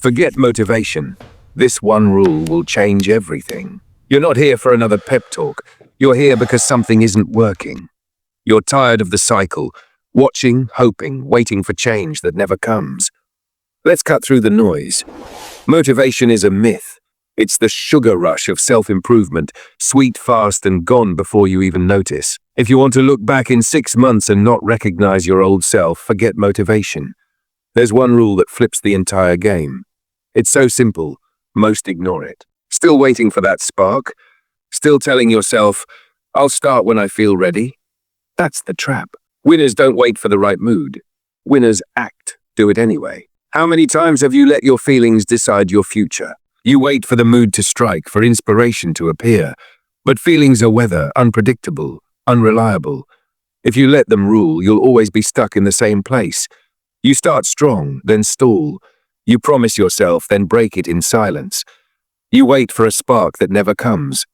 Forget motivation. This one rule will change everything. You're not here for another pep talk. You're here because something isn't working. You're tired of the cycle, watching, hoping, waiting for change that never comes. Let's cut through the noise. Motivation is a myth. It's the sugar rush of self-improvement, sweet, fast, and gone before you even notice. If you want to look back in 6 months and not recognize your old self, forget motivation. There's one rule that flips the entire game. It's so simple, most ignore it. Still waiting for that spark? Still telling yourself, I'll start when I feel ready? That's the trap. Winners don't wait for the right mood. Winners act, do it anyway. How many times have you let your feelings decide your future? You wait for the mood to strike, for inspiration to appear. But feelings are weather, unpredictable, unreliable. If you let them rule, you'll always be stuck in the same place. You start strong, then stall. You promise yourself, then break it in silence. You wait for a spark that never comes,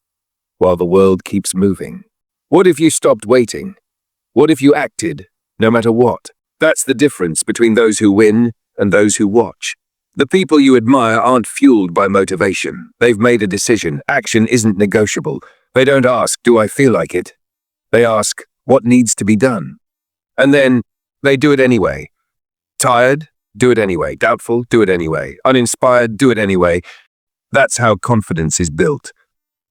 while the world keeps moving. What if you stopped waiting? What if you acted, no matter what? That's the difference between those who win and those who watch. The people you admire aren't fueled by motivation. They've made a decision. Action isn't negotiable. They don't ask, do I feel like it? They ask, what needs to be done? And then they do it anyway. Tired? Do it anyway. Doubtful? Do it anyway. Uninspired? Do it anyway. That's how confidence is built.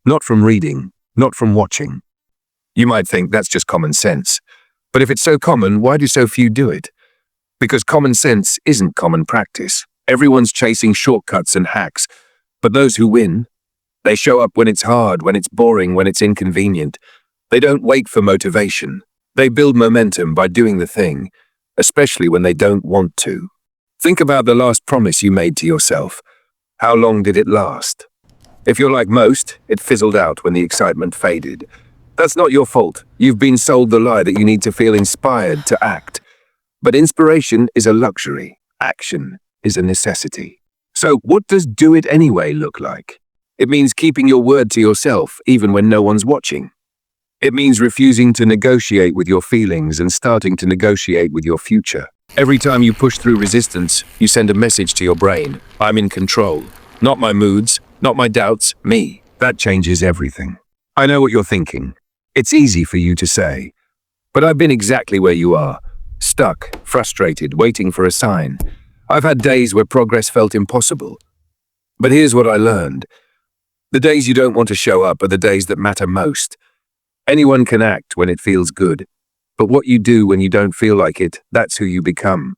Not from reading, not from watching. You might think that's just common sense. But if it's so common, why do so few do it? Because common sense isn't common practice. Everyone's chasing shortcuts and hacks. But those who win, they show up when it's hard, when it's boring, when it's inconvenient. They don't wait for motivation. They build momentum by doing the thing, especially when they don't want to. Think about the last promise you made to yourself. How long did it last? If you're like most, it fizzled out when the excitement faded. That's not your fault. You've been sold the lie that you need to feel inspired to act. But inspiration is a luxury. Action is a necessity. So what does do it anyway look like? It means keeping your word to yourself, even when no one's watching. It means refusing to negotiate with your feelings and starting to negotiate with your future. Every time you push through resistance, you send a message to your brain. I'm in control. Not my moods, not my doubts, me. That changes everything. I know what you're thinking. It's easy for you to say. But I've been exactly where you are. Stuck, frustrated, waiting for a sign. I've had days where progress felt impossible. But here's what I learned. The days you don't want to show up are the days that matter most. Anyone can act when it feels good. But what you do when you don't feel like it, that's who you become.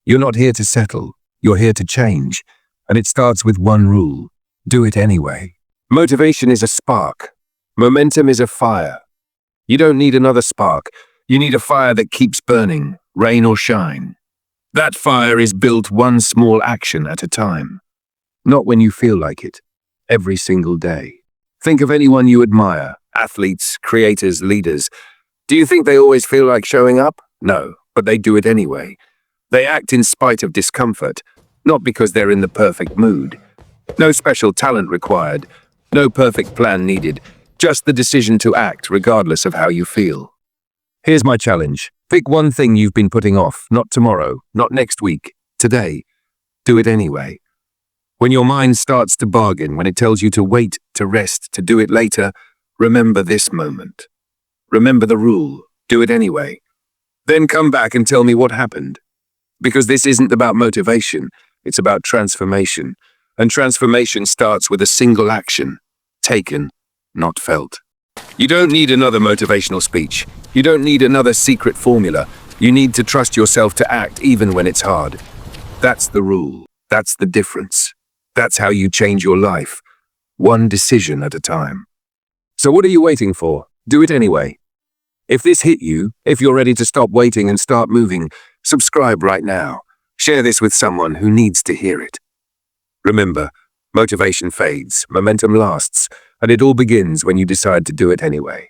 You're not here to settle. You're here to change. And it starts with one rule. Do it anyway. Motivation is a spark. Momentum is a fire. You don't need another spark. You need a fire that keeps burning, rain or shine. That fire is built one small action at a time. Not when you feel like it. Every single day. Think of anyone you admire. Athletes, creators, leaders. Do you think they always feel like showing up? No, but they do it anyway. They act in spite of discomfort, not because they're in the perfect mood. No special talent required, no perfect plan needed, just the decision to act regardless of how you feel. Here's my challenge. Pick one thing you've been putting off, not tomorrow, not next week, today. Do it anyway. When your mind starts to bargain, when it tells you to wait, to rest, to do it later, remember this moment. Remember the rule. Do it anyway. Then come back and tell me what happened. Because this isn't about motivation, it's about transformation. And transformation starts with a single action. Taken, not felt. You don't need another motivational speech. You don't need another secret formula. You need to trust yourself to act even when it's hard. That's the rule. That's the difference. That's how you change your life. One decision at a time. So what are you waiting for? Do it anyway. If this hit you, if you're ready to stop waiting and start moving, subscribe right now. Share this with someone who needs to hear it. Remember, motivation fades, momentum lasts, and it all begins when you decide to do it anyway.